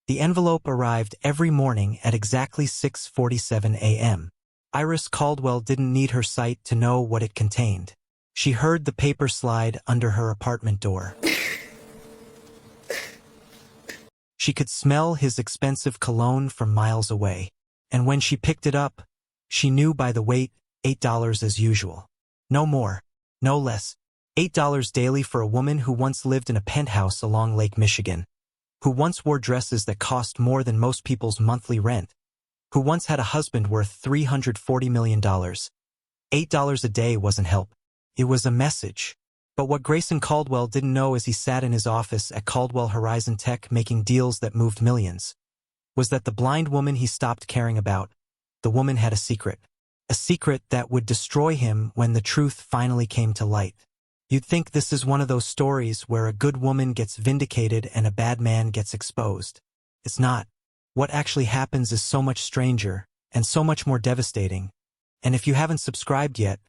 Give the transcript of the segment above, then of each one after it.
The envelope arrived every morning at exactly 6:47 a.m. Iris Caldwell didn't need her sight to know what it contained. She heard the paper slide under her apartment door. She could smell his expensive cologne from miles away. And when she picked it up, she knew by the weight, $8 as usual. No more, no less. $8 daily for a woman who once lived in a penthouse along Lake Michigan, who once wore dresses that cost more than most people's monthly rent, who once had a husband worth $340 million. $8 a day wasn't help. It was a message. But what Grayson Caldwell didn't know as he sat in his office at Caldwell Horizon Tech making deals that moved millions, was that the blind woman he stopped caring about, the woman had a secret that would destroy him when the truth finally came to light. You'd think this is one of those stories where a good woman gets vindicated and a bad man gets exposed. It's not. What actually happens is so much stranger and so much more devastating. And if you haven't subscribed yet,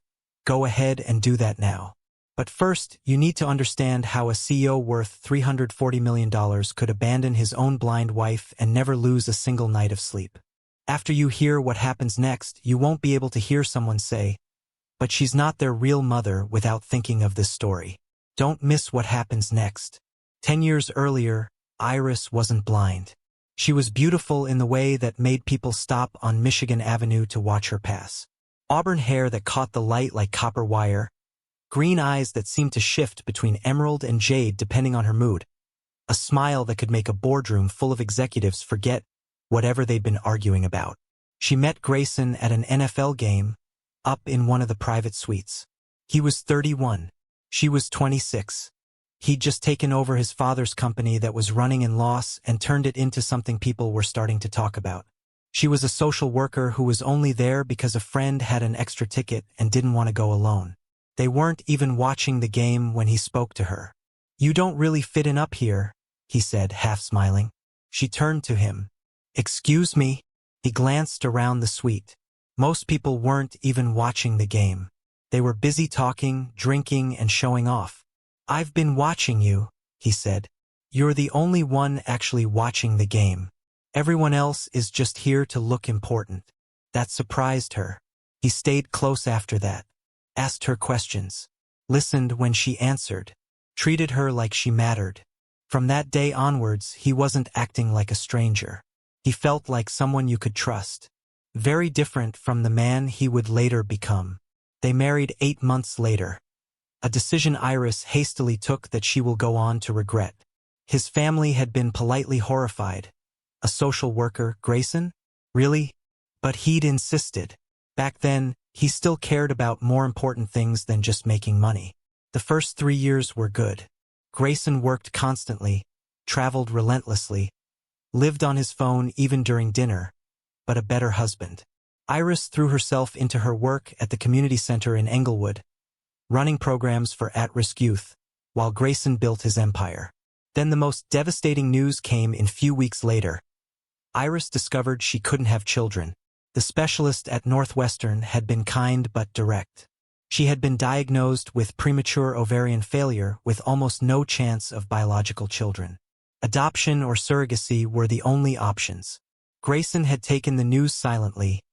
go ahead and do that now. But first, you need to understand how a CEO worth $340 million could abandon his own blind wife and never lose a single night of sleep. After you hear what happens next, you won't be able to hear someone say, "But she's not their real mother," without thinking of this story. Don't miss what happens next. 10 years earlier, Iris wasn't blind. She was beautiful in the way that made people stop on Michigan Avenue to watch her pass. Auburn hair that caught the light like copper wire, green eyes that seemed to shift between emerald and jade depending on her mood, a smile that could make a boardroom full of executives forget whatever they'd been arguing about. She met Grayson at an NFL game, up in one of the private suites. He was 31. She was 26. He'd just taken over his father's company that was running in loss and turned it into something people were starting to talk about. She was a social worker who was only there because a friend had an extra ticket and didn't want to go alone. They weren't even watching the game when he spoke to her. "You don't really fit in up here," he said, half smiling. She turned to him. "Excuse me?" He glanced around the suite. Most people weren't even watching the game. They were busy talking, drinking, and showing off. "I've been watching you," he said. "You're the only one actually watching the game. Everyone else is just here to look important." That surprised her. He stayed close after that, asked her questions, listened when she answered, treated her like she mattered. From that day onwards, he wasn't acting like a stranger. He felt like someone you could trust. Very different from the man he would later become. They married 8 months later. A decision Iris hastily took that she will go on to regret. His family had been politely horrified. A social worker, Grayson? Really? But he'd insisted. Back then, he still cared about more important things than just making money. The first 3 years were good. Grayson worked constantly, traveled relentlessly, lived on his phone even during dinner, but a better husband. Iris threw herself into her work at the community center in Englewood, running programs for at-risk youth, while Grayson built his empire. Then the most devastating news came a few weeks later. Iris discovered she couldn't have children. The specialist at Northwestern had been kind but direct. She had been diagnosed with premature ovarian failure with almost no chance of biological children. Adoption or surrogacy were the only options. Grayson had taken the news silently,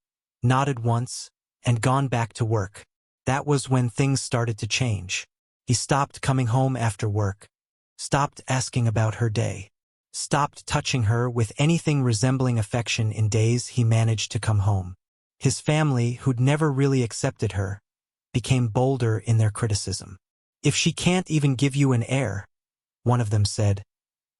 nodded once, and gone back to work. That was when things started to change. He stopped coming home after work, stopped asking about her day, stopped touching her with anything resembling affection in days he managed to come home. His family, who'd never really accepted her, became bolder in their criticism. "If she can't even give you an heir," one of them said,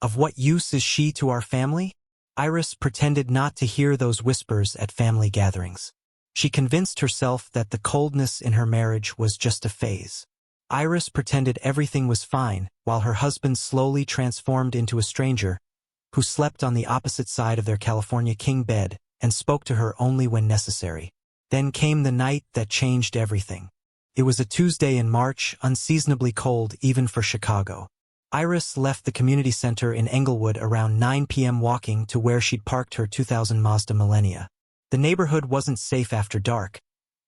"of what use is she to our family?" Iris pretended not to hear those whispers at family gatherings. She convinced herself that the coldness in her marriage was just a phase. Iris pretended everything was fine, while her husband slowly transformed into a stranger who slept on the opposite side of their California king bed and spoke to her only when necessary. Then came the night that changed everything. It was a Tuesday in March, unseasonably cold even for Chicago. Iris left the community center in Englewood around 9 p.m. walking to where she'd parked her 2000 Mazda Millennia. The neighborhood wasn't safe after dark,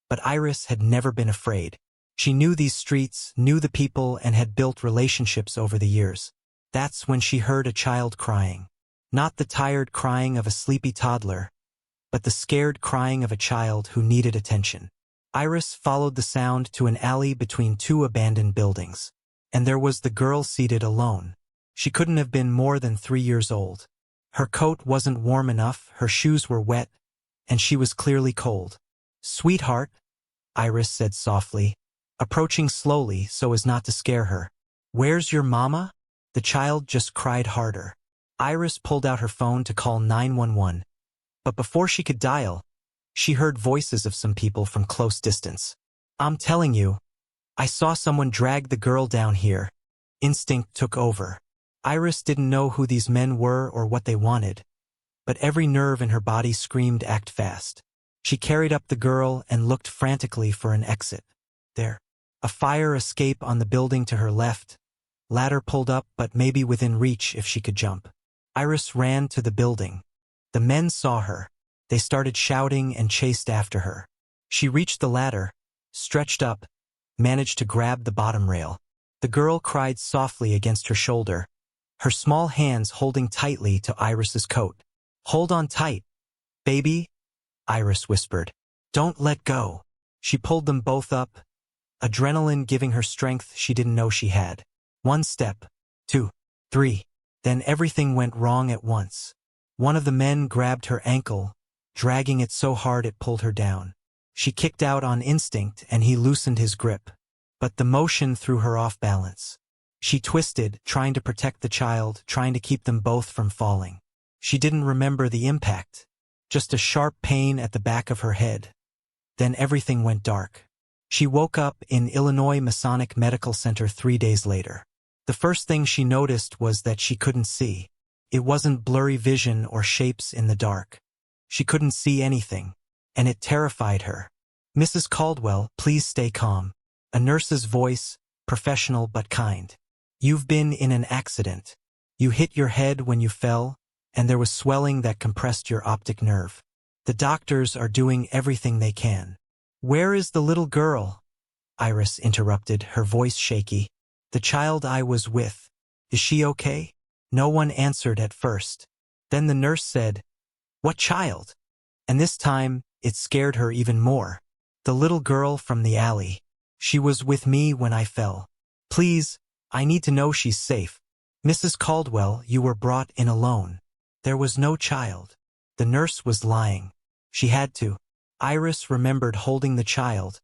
but Iris had never been afraid. She knew these streets, knew the people, and had built relationships over the years. That's when she heard a child crying. Not the tired crying of a sleepy toddler, but the scared crying of a child who needed attention. Iris followed the sound to an alley between two abandoned buildings. And there was the girl seated alone. She couldn't have been more than 3 years old. Her coat wasn't warm enough, her shoes were wet, and she was clearly cold. "Sweetheart," Iris said softly, approaching slowly so as not to scare her. "Where's your mama?" The child just cried harder. Iris pulled out her phone to call 911. But before she could dial, she heard voices of some people from close distance. "I'm telling you, I saw someone drag the girl down here." Instinct took over. Iris didn't know who these men were or what they wanted, but every nerve in her body screamed act fast. She carried up the girl and looked frantically for an exit. There. A fire escape on the building to her left. Ladder pulled up but maybe within reach if she could jump. Iris ran to the building. The men saw her. They started shouting and chased after her. She reached the ladder, stretched up, managed to grab the bottom rail. The girl cried softly against her shoulder, her small hands holding tightly to Iris's coat. "Hold on tight, baby," Iris whispered. "Don't let go." She pulled them both up, adrenaline giving her strength she didn't know she had. 1 step, 2, 3. Then everything went wrong at once. One of the men grabbed her ankle, dragging it so hard it pulled her down. She kicked out on instinct and he loosened his grip. But the motion threw her off balance. She twisted, trying to protect the child, trying to keep them both from falling. She didn't remember the impact, just a sharp pain at the back of her head. Then everything went dark. She woke up in Illinois Masonic Medical Center 3 days later. The first thing she noticed was that she couldn't see. It wasn't blurry vision or shapes in the dark. She couldn't see anything, and it terrified her. "Mrs. Caldwell, please stay calm." A nurse's voice, professional but kind. "You've been in an accident. You hit your head when you fell, and there was swelling that compressed your optic nerve. The doctors are doing everything they can." "Where is the little girl?" Iris interrupted, her voice shaky. "The child I was with. Is she okay?" No one answered at first. Then the nurse said, "What child?" And this time, it scared her even more. "The little girl from the alley. She was with me when I fell. Please, I need to know she's safe. Mrs. Caldwell, you were brought in alone. There was no child." The nurse was lying. She had to. Iris remembered holding the child,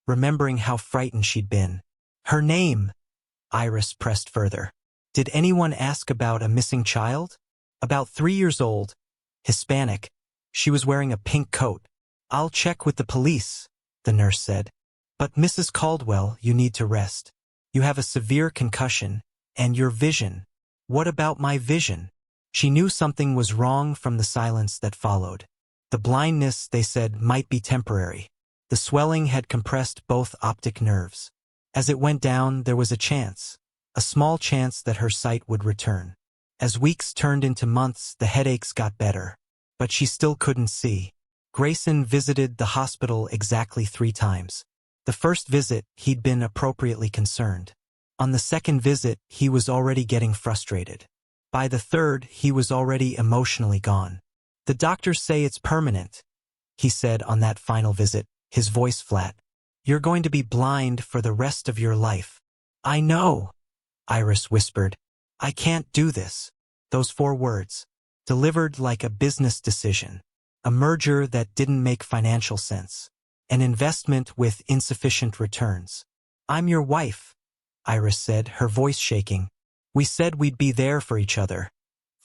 remembering how frightened she'd been. "Her name," Iris pressed further. "Did anyone ask about a missing child?" "About 3 years old. Hispanic. She was wearing a pink coat." "I'll check with the police," the nurse said. "But Mrs. Caldwell, you need to rest. You have a severe concussion, and your vision." "What about my vision?" She knew something was wrong from the silence that followed. The blindness, they said, might be temporary. The swelling had compressed both optic nerves. As it went down, there was a chance, a small chance that her sight would return. As weeks turned into months, the headaches got better. But she still couldn't see. Grayson visited the hospital exactly 3 times. The first visit, he'd been appropriately concerned. On the second visit, he was already getting frustrated. By the third, he was already emotionally gone. "The doctors say it's permanent," he said on that final visit, his voice flat. "You're going to be blind for the rest of your life." "I know," Iris whispered. "I can't do this." Those 4 words, delivered like a business decision. A merger that didn't make financial sense. An investment with insufficient returns. "I'm your wife," Iris said, her voice shaking. "We said we'd be there for each other,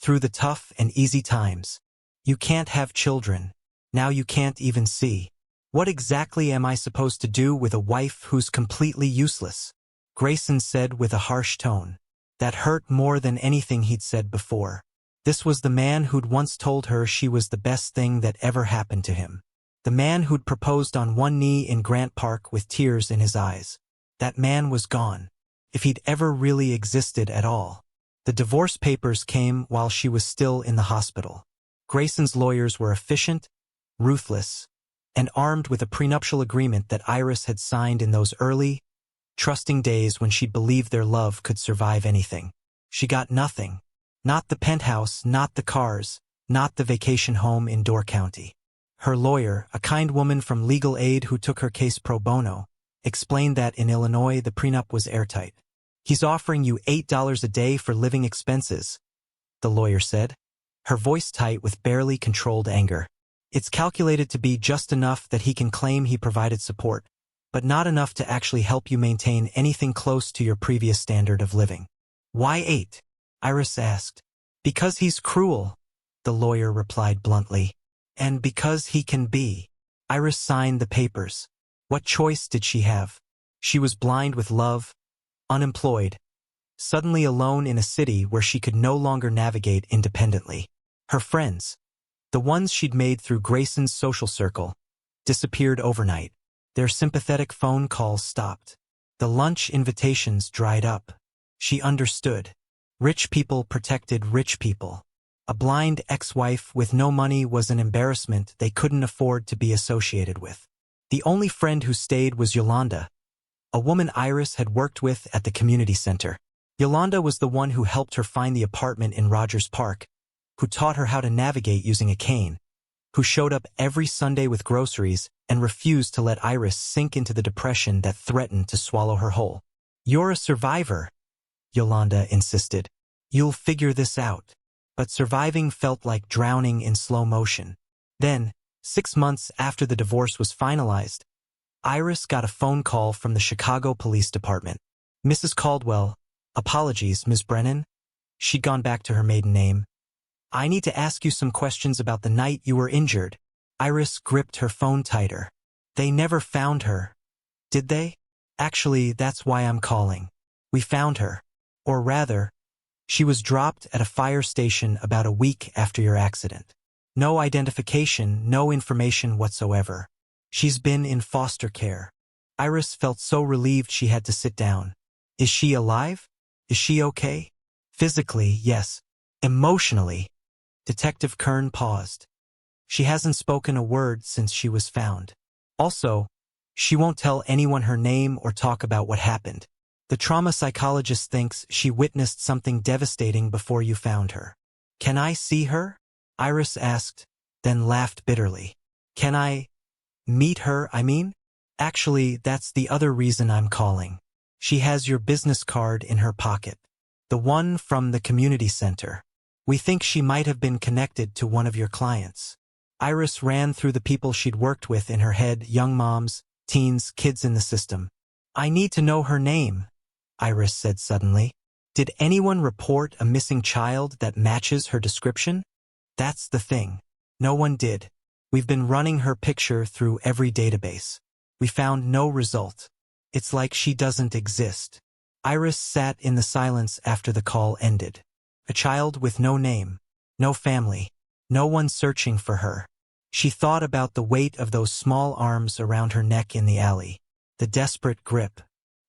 through the tough and easy times. You can't have children. Now you can't even see. What exactly am I supposed to do with a wife who's completely useless?" Grayson said with a harsh tone. That hurt more than anything he'd said before. This was the man who'd once told her she was the best thing that ever happened to him. The man who'd proposed on one knee in Grant Park with tears in his eyes. That man was gone. If he'd ever really existed at all. The divorce papers came while she was still in the hospital. Grayson's lawyers were efficient, ruthless, and armed with a prenuptial agreement that Iris had signed in those early, trusting days when she believed their love could survive anything. She got nothing. Not the penthouse, not the cars, not the vacation home in Door County. Her lawyer, a kind woman from legal aid who took her case pro bono, explained that in Illinois the prenup was airtight. He's offering you $8 a day for living expenses, the lawyer said, her voice tight with barely controlled anger. It's calculated to be just enough that he can claim he provided support, but not enough to actually help you maintain anything close to your previous standard of living. Why 8? Iris asked. Because he's cruel, the lawyer replied bluntly. And because he can be. Iris signed the papers. What choice did she have? She was blind with love, unemployed, suddenly alone in a city where she could no longer navigate independently. Her friends, the ones she'd made through Grayson's social circle, disappeared overnight. Their sympathetic phone calls stopped. The lunch invitations dried up. She understood. Rich people protected rich people. A blind ex-wife with no money was an embarrassment they couldn't afford to be associated with. The only friend who stayed was Yolanda, a woman Iris had worked with at the community center. Yolanda was the one who helped her find the apartment in Rogers Park, who taught her how to navigate using a cane, who showed up every Sunday with groceries and refused to let Iris sink into the depression that threatened to swallow her whole. You're a survivor, Yolanda insisted. You'll figure this out. But surviving felt like drowning in slow motion. Then, 6 months after the divorce was finalized, Iris got a phone call from the Chicago Police Department. Mrs. Caldwell, apologies, Ms. Brennan. She'd gone back to her maiden name. I need to ask you some questions about the night you were injured. Iris gripped her phone tighter. They never found her, did they? Actually, that's why I'm calling. We found her. Or rather, she was dropped at a fire station about a week after your accident. No identification, no information whatsoever. She's been in foster care. Iris felt so relieved she had to sit down. Is she alive? Is she okay? Physically, yes. Emotionally. Detective Kern paused. She hasn't spoken a word since she was found. Also, she won't tell anyone her name or talk about what happened. The trauma psychologist thinks she witnessed something devastating before you found her. Can I see her? Iris asked, then laughed bitterly. Can I meet her, I mean? Actually, that's the other reason I'm calling. She has your business card in her pocket. The one from the community center. We think she might have been connected to one of your clients. Iris ran through the people she'd worked with in her head, young moms, teens, kids in the system. I need to know her name, Iris said suddenly. Did anyone report a missing child that matches her description? That's the thing. No one did. We've been running her picture through every database. We found no result. It's like she doesn't exist. Iris sat in the silence after the call ended. A child with no name, no family, no one searching for her. She thought about the weight of those small arms around her neck in the alley, the desperate grip.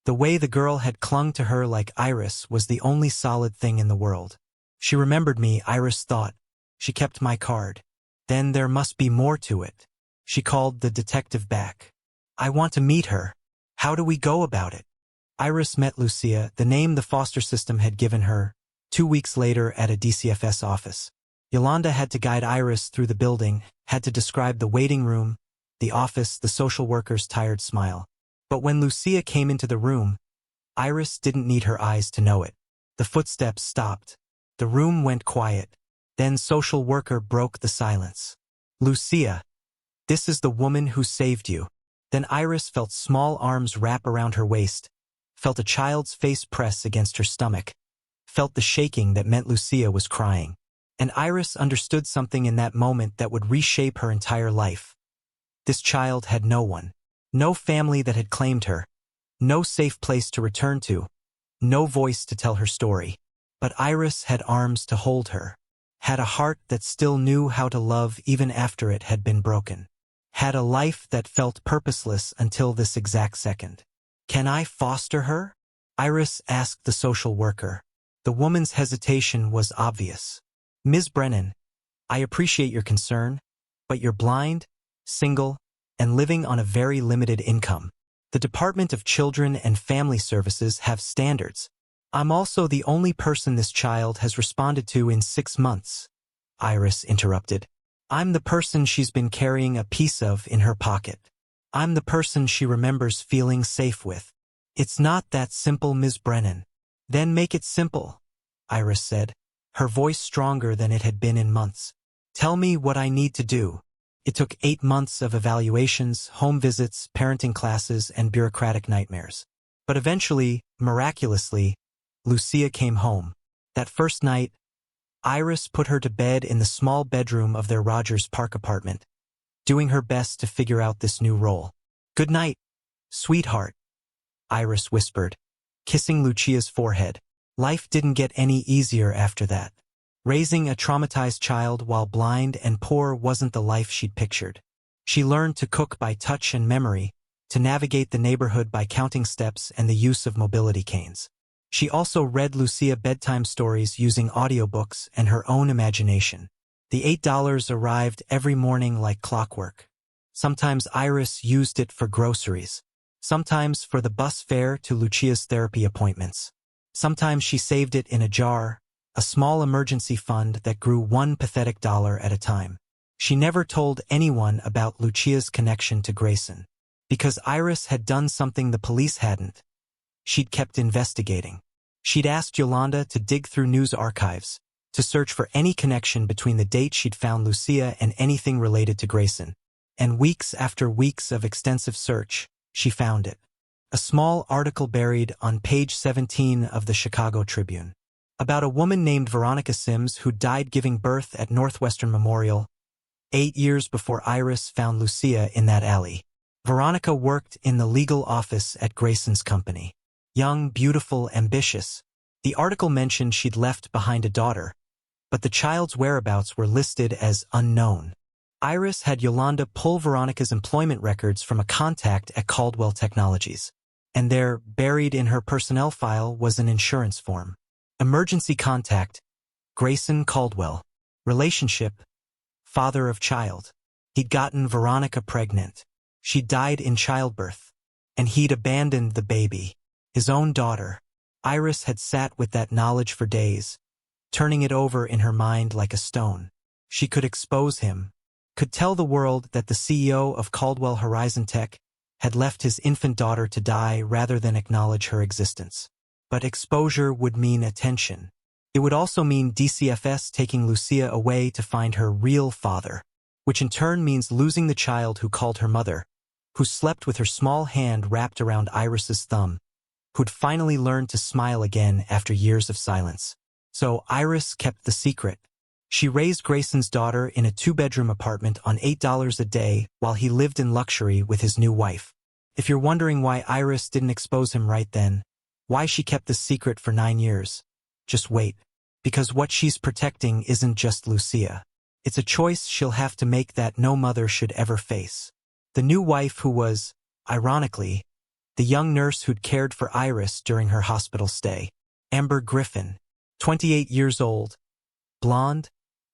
The way the girl had clung to her like Iris was the only solid thing in the world. She remembered me, Iris thought. She kept my card. Then there must be more to it. She called the detective back. I want to meet her. How do we go about it? Iris met Lucia, the name the foster system had given her, 2 weeks later at a DCFS office. Yolanda had to guide Iris through the building, had to describe the waiting room, the office, the social worker's tired smile. But when Lucia came into the room, Iris didn't need her eyes to know it. The footsteps stopped. The room went quiet. Then social worker broke the silence. Lucia, this is the woman who saved you. Then Iris felt small arms wrap around her waist, felt a child's face press against her stomach, felt the shaking that meant Lucia was crying. And Iris understood something in that moment that would reshape her entire life. This child had no one. No family that had claimed her. No safe place to return to. No voice to tell her story. But Iris had arms to hold her. Had a heart that still knew how to love even after it had been broken. Had a life that felt purposeless until this exact second. Can I foster her? Iris asked the social worker. The woman's hesitation was obvious. Ms. Brennan, I appreciate your concern, but you're blind, single, and living on a very limited income. The Department of Children and Family Services have standards. I'm also the only person this child has responded to in 6 months, Iris interrupted. I'm the person she's been carrying a piece of in her pocket. I'm the person she remembers feeling safe with. It's not that simple, Ms. Brennan. Then make it simple, Iris said, her voice stronger than it had been in months. Tell me what I need to do. It took 8 months of evaluations, home visits, parenting classes, and bureaucratic nightmares. But eventually, miraculously, Lucia came home. That first night, Iris put her to bed in the small bedroom of their Rogers Park apartment, doing her best to figure out this new role. Good night, sweetheart, Iris whispered, kissing Lucia's forehead. Life didn't get any easier after that. Raising a traumatized child while blind and poor wasn't the life she'd pictured. She learned to cook by touch and memory, to navigate the neighborhood by counting steps and the use of mobility canes. She also read Lucia bedtime stories using audiobooks and her own imagination. The $8 arrived every morning like clockwork. Sometimes Iris used it for groceries. Sometimes for the bus fare to Lucia's therapy appointments. Sometimes she saved it in a jar, a small emergency fund that grew $1 pathetic at a time. She never told anyone about Lucia's connection to Grayson. Because Iris had done something the police hadn't. She'd kept investigating. She'd asked Yolanda to dig through news archives, to search for any connection between the date she'd found Lucia and anything related to Grayson. And weeks after weeks of extensive search, she found it. A small article buried on page 17 of the Chicago Tribune. About a woman named Veronica Sims who died giving birth at Northwestern Memorial, 8 years before Iris found Lucia in that alley. Veronica worked in the legal office at Grayson's company. Young, beautiful, ambitious. The article mentioned she'd left behind a daughter, but the child's whereabouts were listed as unknown. Iris had Yolanda pull Veronica's employment records from a contact at Caldwell Technologies, and there, buried in her personnel file, was an insurance form. Emergency contact, Grayson Caldwell. Relationship, father of child. He'd gotten Veronica pregnant. She died in childbirth, and he'd abandoned the baby, his own daughter. Iris had sat with that knowledge for days, turning it over in her mind like a stone. She could expose him, could tell the world that the CEO of Caldwell Horizon Tech had left his infant daughter to die rather than acknowledge her existence. But exposure would mean attention. It would also mean DCFS taking Lucia away to find her real father, which in turn means losing the child who called her mother, who slept with her small hand wrapped around Iris's thumb, who'd finally learned to smile again after years of silence. So Iris kept the secret. She raised Grayson's daughter in a 2-bedroom apartment on $8 a day while he lived in luxury with his new wife. If you're wondering why Iris didn't expose him right then, why she kept the secret for 9 years, just wait. Because what she's protecting isn't just Lucia. It's a choice she'll have to make that no mother should ever face. The new wife who was, ironically, the young nurse who'd cared for Iris during her hospital stay. Amber Griffin, 28 years old, blonde,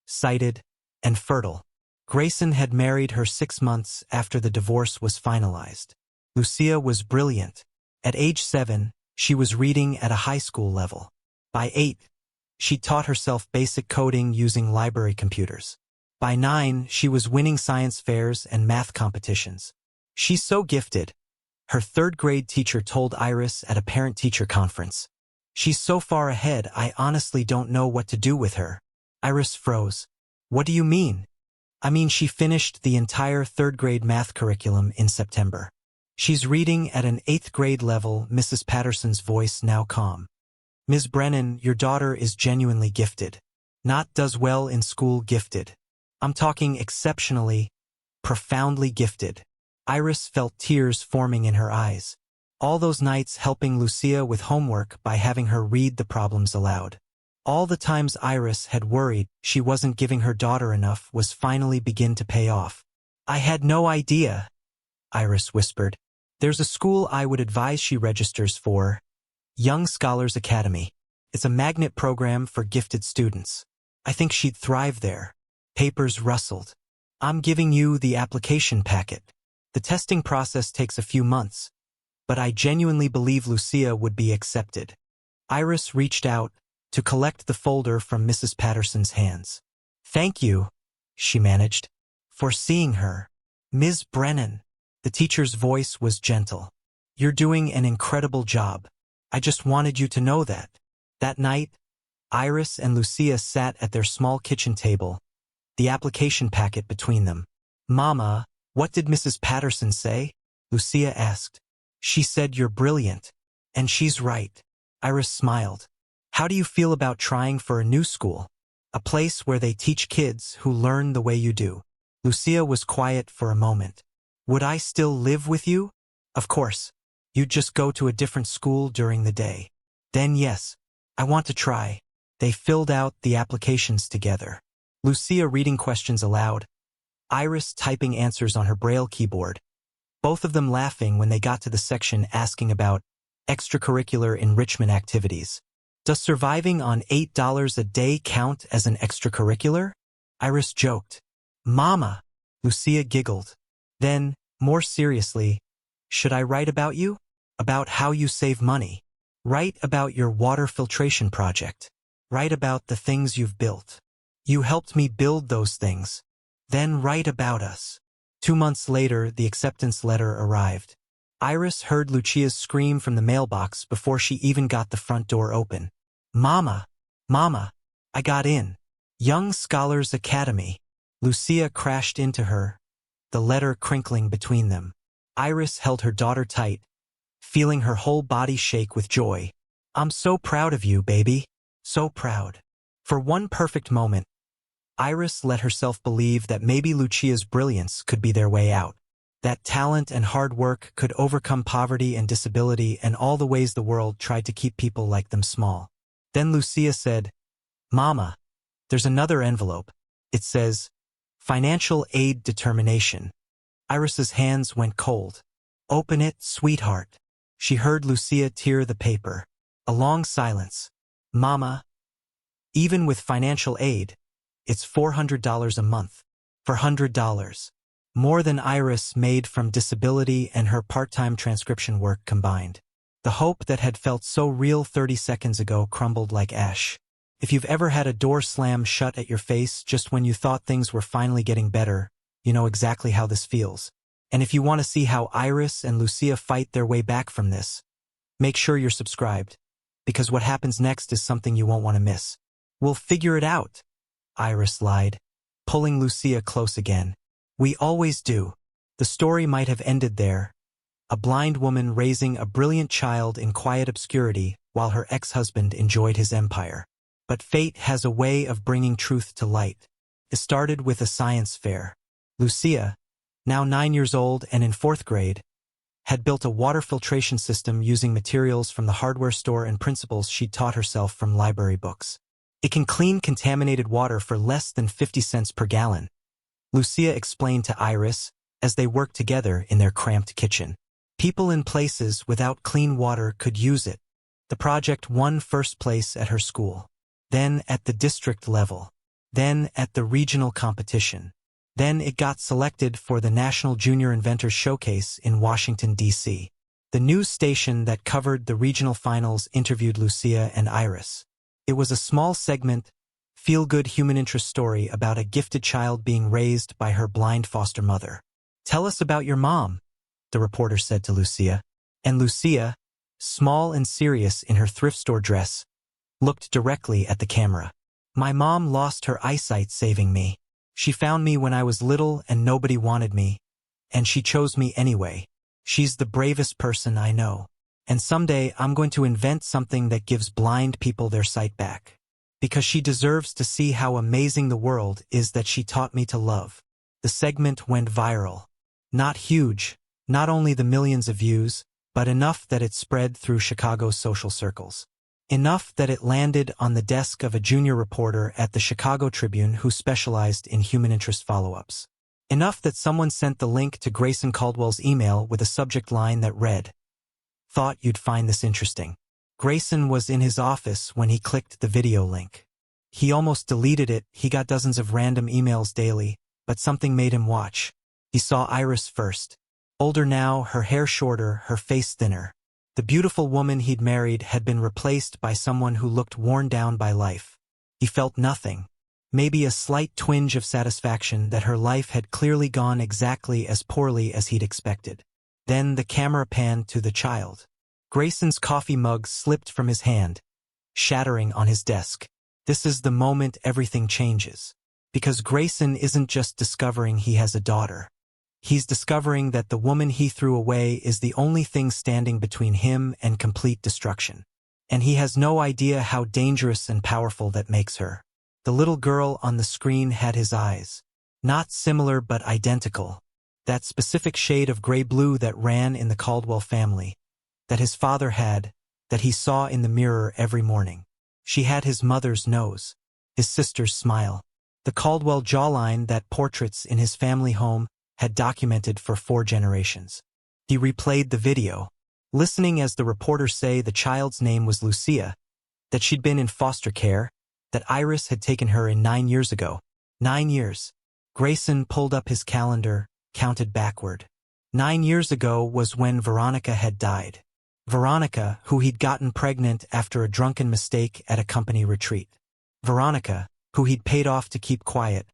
sighted, and fertile. Grayson had married her 6 months after the divorce was finalized. Lucia was brilliant. At age 7, she was reading at a high school level. By 8, she taught herself basic coding using library computers. By 9, she was winning science fairs and math competitions. She's so gifted, her 3rd-grade teacher told Iris at a parent-teacher conference. She's so far ahead, I honestly don't know what to do with her. Iris froze. What do you mean? I mean, she finished the entire 3rd-grade math curriculum in September. She's reading at an 8th-grade level, Mrs. Patterson's voice now calm. Ms. Brennan, your daughter is genuinely gifted. Not does well in school gifted. I'm talking exceptionally, profoundly gifted. Iris felt tears forming in her eyes. All those nights helping Lucia with homework by having her read the problems aloud. All the times Iris had worried she wasn't giving her daughter enough was finally begin to pay off. I had no idea, Iris whispered. There's a school I would advise she registers for, Young Scholars Academy. It's a magnet program for gifted students. I think she'd thrive there. Papers rustled. I'm giving you the application packet. The testing process takes a few months, but I genuinely believe Lucia would be accepted. Iris reached out to collect the folder from Mrs. Patterson's hands. "Thank you," she managed, "for seeing her. Ms. Brennan." The teacher's voice was gentle. "You're doing an incredible job. I just wanted you to know that." That night, Iris and Lucia sat at their small kitchen table, the application packet between them. "Mama, what did Mrs. Patterson say?" Lucia asked. "She said you're brilliant. And she's right." Iris smiled. "How do you feel about trying for a new school? A place where they teach kids who learn the way you do?" Lucia was quiet for a moment. "Would I still live with you?" "Of course. You'd just go to a different school during the day." "Then yes, I want to try." They filled out the applications together. Lucia reading questions aloud, Iris typing answers on her Braille keyboard, both of them laughing when they got to the section asking about extracurricular enrichment activities. "Does surviving on $8 a day count as an extracurricular?" Iris joked. "Mama!" Lucia giggled. Then, more seriously, "Should I write about you? About how you save money? Write about your water filtration project. Write about the things you've built. You helped me build those things. Then write about us." 2 months later, the acceptance letter arrived. Iris heard Lucia's scream from the mailbox before she even got the front door open. "Mama! Mama! I got in. Young Scholars Academy." Lucia crashed into her, the letter crinkling between them. Iris held her daughter tight, feeling her whole body shake with joy. "I'm so proud of you, baby. So proud." For one perfect moment, Iris let herself believe that maybe Lucia's brilliance could be their way out. That talent and hard work could overcome poverty and disability and all the ways the world tried to keep people like them small. Then Lucia said, "Mama, there's another envelope. It says, financial aid determination." Iris's hands went cold. "Open it, sweetheart." She heard Lucia tear the paper. A long silence. "Mama, even with financial aid, it's $400 a month. $400. More than Iris made from disability and her part-time transcription work combined. The hope that had felt so real 30 seconds ago crumbled like ash. If you've ever had a door slam shut at your face just when you thought things were finally getting better, you know exactly how this feels. And if you want to see how Iris and Lucia fight their way back from this, make sure you're subscribed, because what happens next is something you won't want to miss. "We'll figure it out," Iris lied, pulling Lucia close again. "We always do." The story might have ended there, a blind woman raising a brilliant child in quiet obscurity while her ex-husband enjoyed his empire. But fate has a way of bringing truth to light. It started with a science fair. Lucia, now 9 years old and in 4th grade, had built a water filtration system using materials from the hardware store and principles she'd taught herself from library books. It can clean contaminated water for less than 50 cents per gallon, Lucia explained to Iris as they worked together in their cramped kitchen. People in places without clean water could use it. The project won first place at her school, then at the district level, then at the regional competition. Then it got selected for the National Junior Inventors Showcase in Washington, D.C. The news station that covered the regional finals interviewed Lucia and Iris. It was a small segment, feel-good human interest story about a gifted child being raised by her blind foster mother. "Tell us about your mom," the reporter said to Lucia. And Lucia, small and serious in her thrift store dress, looked directly at the camera. "My mom lost her eyesight saving me. She found me when I was little and nobody wanted me, and she chose me anyway. She's the bravest person I know. And someday I'm going to invent something that gives blind people their sight back. Because she deserves to see how amazing the world is that she taught me to love." The segment went viral. Not huge, not only the millions of views, but enough that it spread through Chicago's social circles. Enough that it landed on the desk of a junior reporter at the Chicago Tribune who specialized in human interest follow-ups. Enough that someone sent the link to Grayson Caldwell's email with a subject line that read, "Thought you'd find this interesting." Grayson was in his office when he clicked the video link. He almost deleted it. He got dozens of random emails daily, but something made him watch. He saw Iris first. Older now, her hair shorter, her face thinner. The beautiful woman he'd married had been replaced by someone who looked worn down by life. He felt nothing, maybe a slight twinge of satisfaction that her life had clearly gone exactly as poorly as he'd expected. Then the camera panned to the child. Grayson's coffee mug slipped from his hand, shattering on his desk. This is the moment everything changes. Because Grayson isn't just discovering he has a daughter. He's discovering that the woman he threw away is the only thing standing between him and complete destruction. And he has no idea how dangerous and powerful that makes her. The little girl on the screen had his eyes. Not similar but identical. That specific shade of gray-blue that ran in the Caldwell family. That his father had, that he saw in the mirror every morning. She had his mother's nose. His sister's smile. The Caldwell jawline that portraits in his family home had documented for 4 generations. He replayed the video, listening as the reporters say the child's name was Lucia, that she'd been in foster care, that Iris had taken her in 9 years ago. 9 years. Grayson pulled up his calendar, counted backward. 9 years ago was when Veronica had died. Veronica, who he'd gotten pregnant after a drunken mistake at a company retreat. Veronica, who he'd paid off to keep quiet,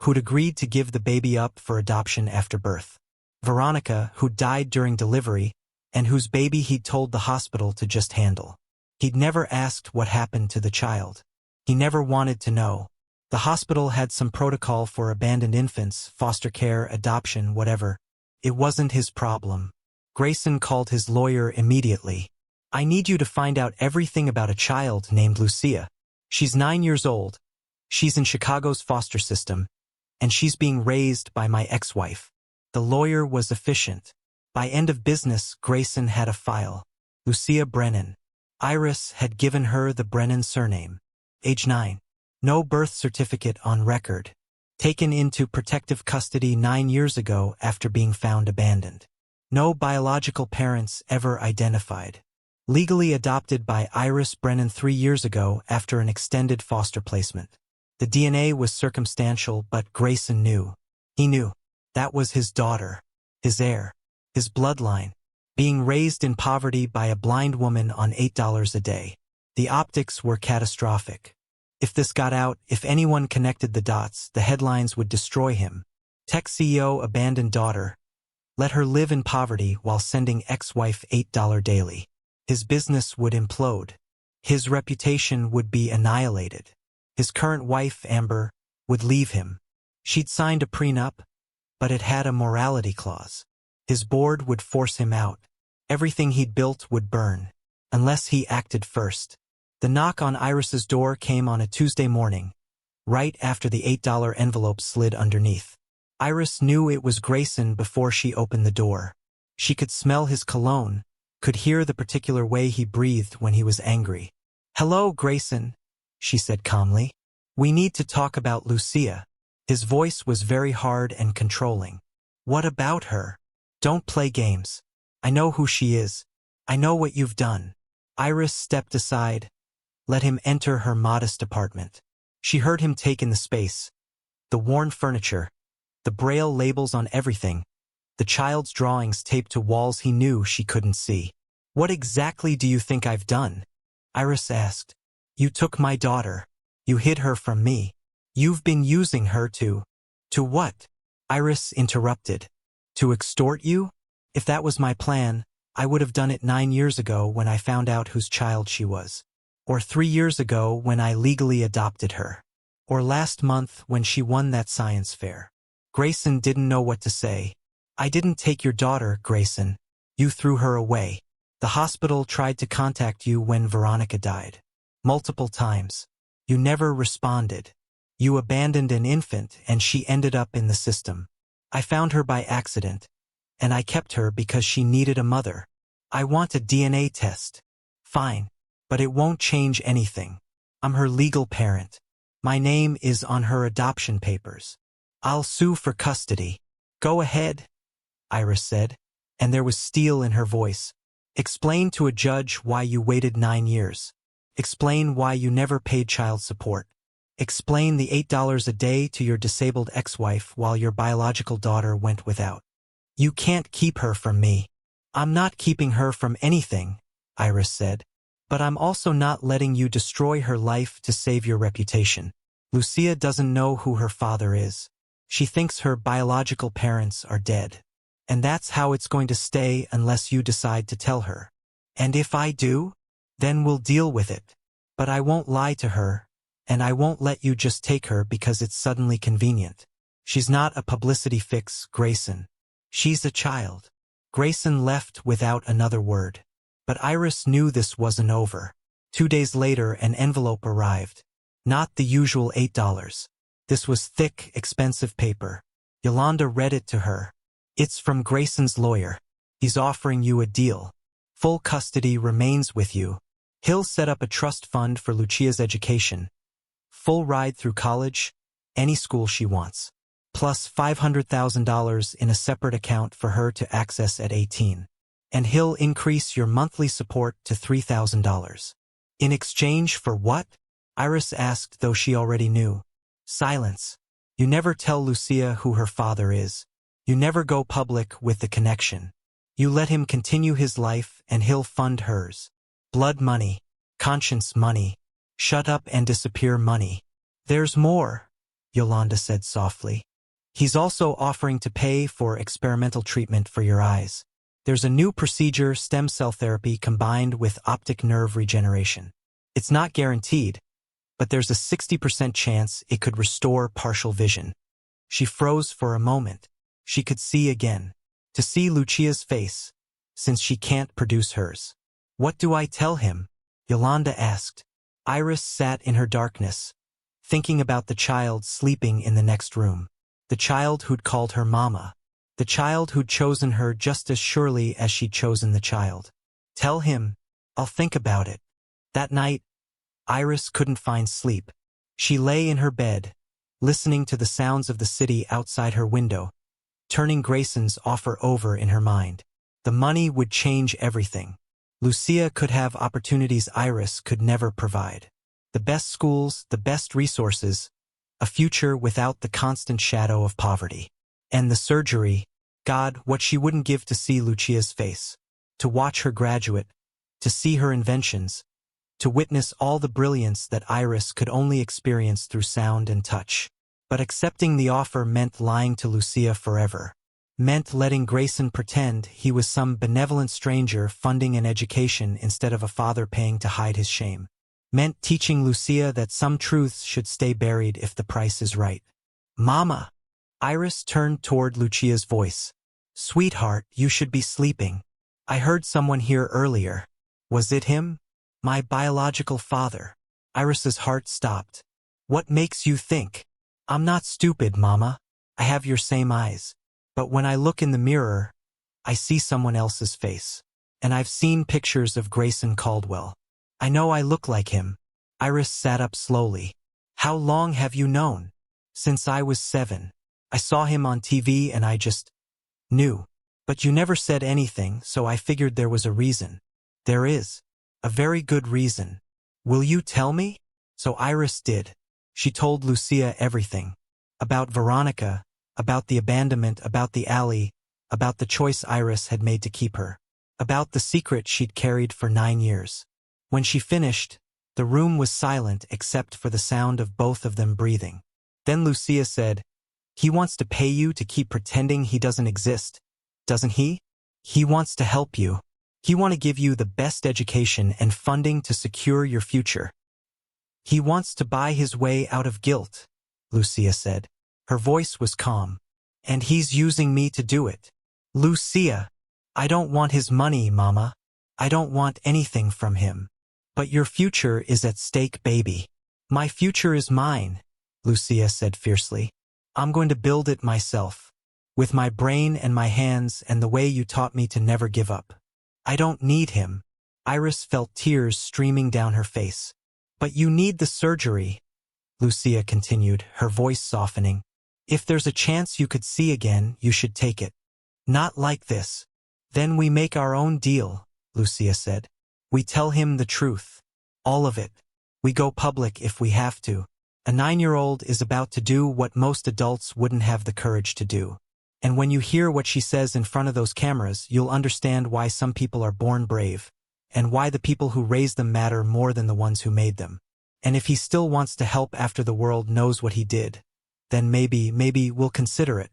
who'd agreed to give the baby up for adoption after birth. Veronica, who died during delivery, and whose baby he'd told the hospital to just handle. He'd never asked what happened to the child. He never wanted to know. The hospital had some protocol for abandoned infants, foster care, adoption, whatever. It wasn't his problem. Grayson called his lawyer immediately. I need you to find out everything about a child named Lucia. She's 9 years old. She's in Chicago's foster system, and she's being raised by my ex-wife. The lawyer was efficient. By end of business, Grayson had a file. Lucia Brennan. Iris had given her the Brennan surname. Age 9. No birth certificate on record. Taken into protective custody 9 years ago after being found abandoned. No biological parents ever identified. Legally adopted by Iris Brennan 3 years ago after an extended foster placement. The DNA was circumstantial, but Grayson knew. He knew. That was his daughter. His heir. His bloodline. Being raised in poverty by a blind woman on $8 a day. The optics were catastrophic. If this got out, if anyone connected the dots, the headlines would destroy him. Tech CEO abandoned daughter. Let her live in poverty while sending ex-wife $8 daily. His business would implode. His reputation would be annihilated. His current wife, Amber, would leave him. She'd signed a prenup, but it had a morality clause. His board would force him out. Everything he'd built would burn, unless he acted first. The knock on Iris's door came on a Tuesday morning, right after the $8 envelope slid underneath. Iris knew it was Grayson before she opened the door. She could smell his cologne, could hear the particular way he breathed when he was angry. "Hello, Grayson," she said calmly. "We need to talk about Lucia." His voice was very hard and controlling. "What about her? Don't play games. I know who she is. I know what you've done." Iris stepped aside, let him enter her modest apartment. She heard him take in the space. The worn furniture, the braille labels on everything, the child's drawings taped to walls he knew she couldn't see. "What exactly do you think I've done?" Iris asked. "You took my daughter. You hid her from me. You've been using her to..." "To what?" Iris interrupted. "To extort you? If that was my plan, I would have done it 9 years ago when I found out whose child she was. Or 3 years ago when I legally adopted her. Or last month when she won that science fair." Grayson didn't know what to say. "I didn't take your daughter, Grayson. You threw her away. The hospital tried to contact you when Veronica died. Multiple times. You never responded. You abandoned an infant and she ended up in the system. I found her by accident, and I kept her because she needed a mother. I want a DNA test. Fine, but it won't change anything. I'm her legal parent. My name is on her adoption papers. I'll sue for custody." "Go ahead," Iris said, and there was steel in her voice. "Explain to a judge why you waited 9 years. Explain why you never paid child support. Explain the $8 a day to your disabled ex-wife while your biological daughter went without. You can't keep her from me." "I'm not keeping her from anything," Iris said. But I'm also not letting you destroy her life to save your reputation. Lucia doesn't know who her father is. She thinks her biological parents are dead. And that's how it's going to stay unless you decide to tell her. And if I do, then we'll deal with it. But I won't lie to her, and I won't let you just take her because it's suddenly convenient. She's not a publicity fix, Grayson. She's a child. Grayson left without another word. But Iris knew this wasn't over. 2 days later, an envelope arrived. Not the usual $8. This was thick, expensive paper. Yolanda read it to her. It's from Grayson's lawyer. He's offering you a deal. Full custody remains with you. He'll set up a trust fund for Lucia's education. Full ride through college, any school she wants. Plus $500,000 in a separate account for her to access at 18. And he'll increase your monthly support to $3,000. In exchange for what? Iris asked, though she already knew. Silence. You never tell Lucia who her father is. You never go public with the connection. You let him continue his life and he'll fund hers. Blood money. Conscience money. Shut up and disappear money. There's more, Yolanda said softly. He's also offering to pay for experimental treatment for your eyes. There's a new procedure, stem cell therapy combined with optic nerve regeneration. It's not guaranteed, but there's a 60% chance it could restore partial vision. She froze for a moment. She could see again. To see Lucia's face, since she can't produce hers. What do I tell him? Yolanda asked. Iris sat in her darkness, thinking about the child sleeping in the next room. The child who'd called her mama. The child who'd chosen her just as surely as she'd chosen the child. Tell him, I'll think about it. That night, Iris couldn't find sleep. She lay in her bed, listening to the sounds of the city outside her window, turning Grayson's offer over in her mind. The money would change everything. Lucia could have opportunities Iris could never provide. The best schools, the best resources, a future without the constant shadow of poverty. And the surgery, God, what she wouldn't give to see Lucia's face, to watch her graduate, to see her inventions, to witness all the brilliance that Iris could only experience through sound and touch. But accepting the offer meant lying to Lucia forever. Meant letting Grayson pretend he was some benevolent stranger funding an education instead of a father paying to hide his shame. Meant teaching Lucia that some truths should stay buried if the price is right. Mama! Iris turned toward Lucia's voice. Sweetheart, you should be sleeping. I heard someone here earlier. Was it him? My biological father. Iris's heart stopped. What makes you think? I'm not stupid, Mama. I have your same eyes. But when I look in the mirror, I see someone else's face. And I've seen pictures of Grayson Caldwell. I know I look like him. Iris sat up slowly. How long have you known? Since I was 7. I saw him on TV and I just knew. But you never said anything, so I figured there was a reason. There is. A very good reason. Will you tell me? So Iris did. She told Lucia everything. About Veronica, about the abandonment, about the alley, about the choice Iris had made to keep her. About the secret she'd carried for 9 years. When she finished, the room was silent except for the sound of both of them breathing. Then Lucia said, He wants to pay you to keep pretending he doesn't exist, doesn't he? He wants to help you. He wants to give you the best education and funding to secure your future. He wants to buy his way out of guilt, Lucia said. Her voice was calm. And he's using me to do it. Lucia, I don't want his money, Mama. I don't want anything from him. But your future is at stake, baby. My future is mine, Lucia said fiercely. I'm going to build it myself. With my brain and my hands and the way you taught me to never give up. I don't need him. Iris felt tears streaming down her face. But you need the surgery, Lucia continued, her voice softening. If there's a chance you could see again, you should take it. Not like this. Then we make our own deal, Lucia said. We tell him the truth. All of it. We go public if we have to. A 9-year-old is about to do what most adults wouldn't have the courage to do. And when you hear what she says in front of those cameras, you'll understand why some people are born brave, and why the people who raised them matter more than the ones who made them. And if he still wants to help after the world knows what he did, then maybe we'll consider it,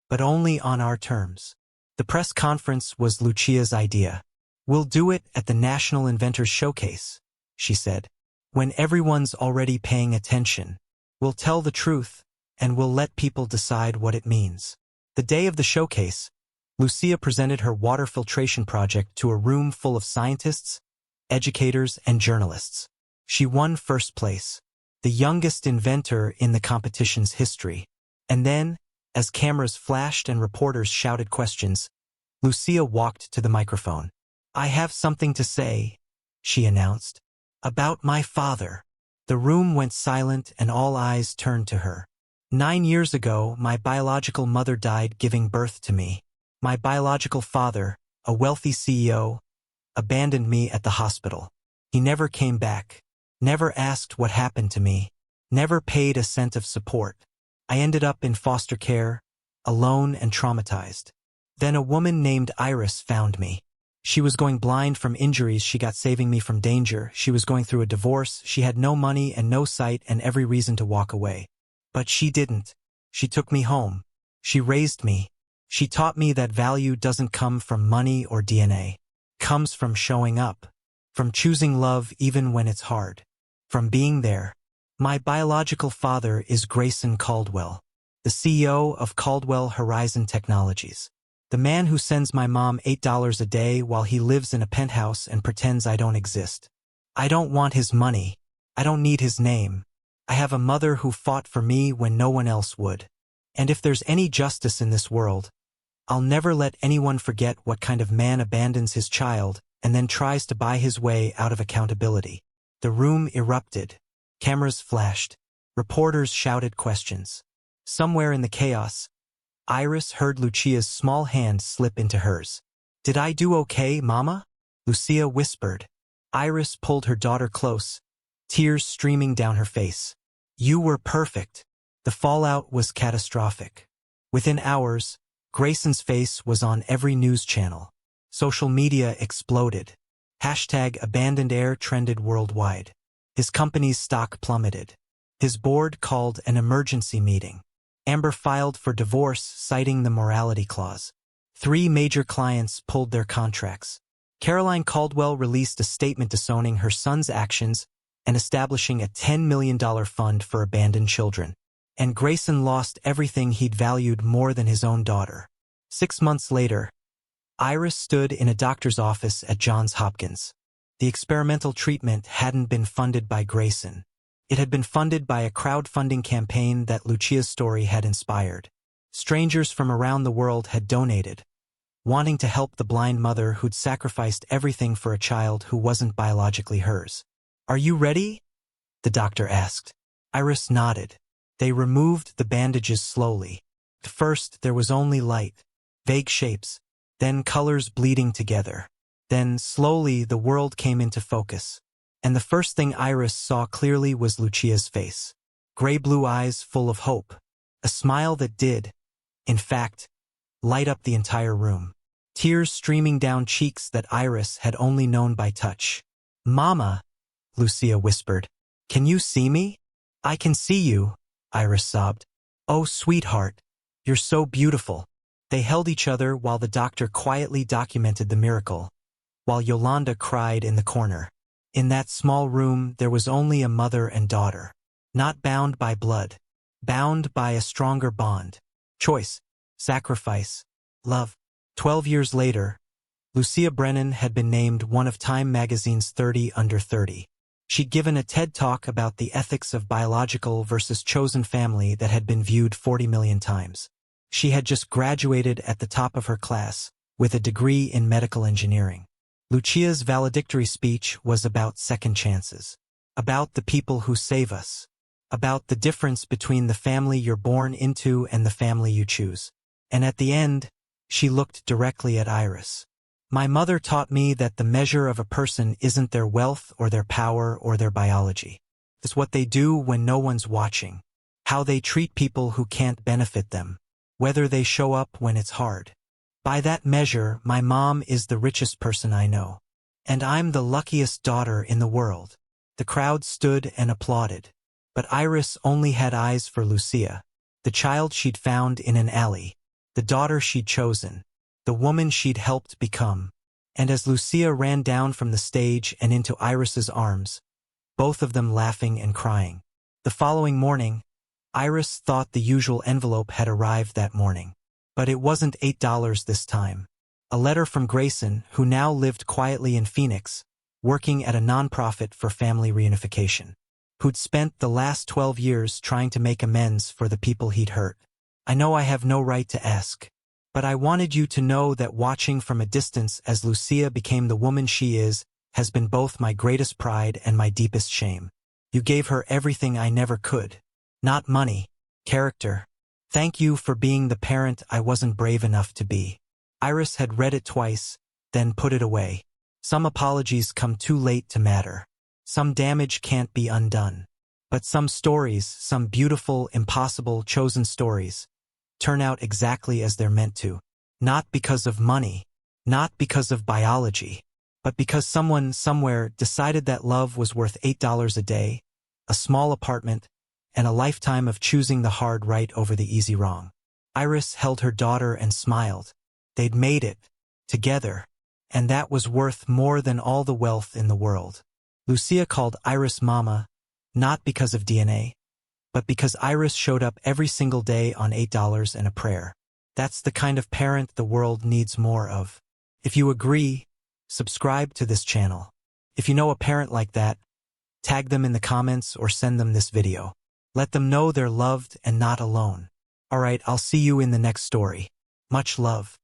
but only on our terms. The press conference was Lucia's idea. We'll do it at the National Inventors Showcase, she said. When everyone's already paying attention, we'll tell the truth, and we'll let people decide what it means. The day of the showcase, Lucia presented her water filtration project to a room full of scientists, educators, and journalists. She won first place, the youngest inventor in the competition's history. And then, as cameras flashed and reporters shouted questions, Lucia walked to the microphone. "I have something to say," she announced, "about my father." The room went silent and all eyes turned to her. 9 years ago, my biological mother died giving birth to me. My biological father, a wealthy CEO, abandoned me at the hospital. He never came back, never asked what happened to me, never paid a cent of support. I ended up in foster care, alone and traumatized. Then a woman named Iris found me. She was going blind from injuries she got saving me from danger. She was going through a divorce. She had no money and no sight and every reason to walk away. But she didn't. She took me home. She raised me. She taught me that value doesn't come from money or DNA. It comes from showing up, from choosing love even when it's hard, from being there. My biological father is Grayson Caldwell, the CEO of Caldwell Horizon Technologies. The man who sends my mom $8 a day while he lives in a penthouse and pretends I don't exist. I don't want his money. I don't need his name. I have a mother who fought for me when no one else would. And if there's any justice in this world, I'll never let anyone forget what kind of man abandons his child and then tries to buy his way out of accountability. The room erupted. Cameras flashed. Reporters shouted questions. Somewhere in the chaos, Iris heard Lucia's small hand slip into hers. "Did I do okay, Mama?" Lucia whispered. Iris pulled her daughter close, tears streaming down her face. "You were perfect." The fallout was catastrophic. Within hours, Grayson's face was on every news channel. Social media exploded. #AbandonedHeir trended worldwide. His company's stock plummeted. His board called an emergency meeting. Amber filed for divorce, citing the morality clause. 3 major clients pulled their contracts. Caroline Caldwell released a statement disowning her son's actions and establishing a $10 million fund for abandoned children. And Grayson lost everything he'd valued more than his own daughter. 6 months later, Iris stood in a doctor's office at Johns Hopkins. The experimental treatment hadn't been funded by Grayson. It had been funded by a crowdfunding campaign that Lucia's story had inspired. Strangers from around the world had donated, wanting to help the blind mother who'd sacrificed everything for a child who wasn't biologically hers. "Are you ready?" the doctor asked. Iris nodded. They removed the bandages slowly. At first, there was only light, vague shapes, then colors bleeding together. Then, slowly, the world came into focus. And the first thing Iris saw clearly was Lucia's face. Gray-blue eyes full of hope. A smile that did, in fact, light up the entire room. Tears streaming down cheeks that Iris had only known by touch. "Mama," Lucia whispered. "Can you see me?" "I can see you," Iris sobbed. "Oh, sweetheart, you're so beautiful." They held each other while the doctor quietly documented the miracle, while Yolanda cried in the corner. In that small room, there was only a mother and daughter, not bound by blood, bound by a stronger bond. Choice, sacrifice, love. 12 years later, Lucia Brennan had been named one of Time magazine's 30 Under 30. She'd given a TED Talk about the ethics of biological versus chosen family that had been viewed 40 million times. She had just graduated at the top of her class, with a degree in medical engineering. Lucia's valedictory speech was about second chances, about the people who save us, about the difference between the family you're born into and the family you choose. And at the end, she looked directly at Iris. "My mother taught me that the measure of a person isn't their wealth or their power or their biology. It's what they do when no one's watching, how they treat people who can't benefit them, whether they show up when it's hard. By that measure, my mom is the richest person I know." And I'm the luckiest daughter in the world. The crowd stood and applauded. But Iris only had eyes for Lucia, the child she'd found in an alley, the daughter she'd chosen, the woman she'd helped become. And as Lucia ran down from the stage and into Iris's arms, both of them laughing and crying. The following morning, Iris thought the usual envelope had arrived that morning. But it wasn't $8 this time. A letter from Grayson, who now lived quietly in Phoenix, working at a nonprofit for family reunification, who'd spent the last 12 years trying to make amends for the people he'd hurt. I know I have no right to ask, but I wanted you to know that watching from a distance as Lucia became the woman she is has been both my greatest pride and my deepest shame. You gave her everything I never could. Not money, character. Thank you for being the parent I wasn't brave enough to be. Iris had read it twice, then put it away. Some apologies come too late to matter. Some damage can't be undone. But some stories, some beautiful, impossible, chosen stories, turn out exactly as they're meant to. Not because of money, not because of biology, but because someone somewhere decided that love was worth $8 a day, a small apartment, and a lifetime of choosing the hard right over the easy wrong. Iris held her daughter and smiled. They'd made it, together, and that was worth more than all the wealth in the world. Lucia called Iris Mama, not because of DNA, but because Iris showed up every single day on $8 and a prayer. That's the kind of parent the world needs more of. If you agree, subscribe to this channel. If you know a parent like that, tag them in the comments or send them this video. Let them know they're loved and not alone. Alright, I'll see you in the next story. Much love.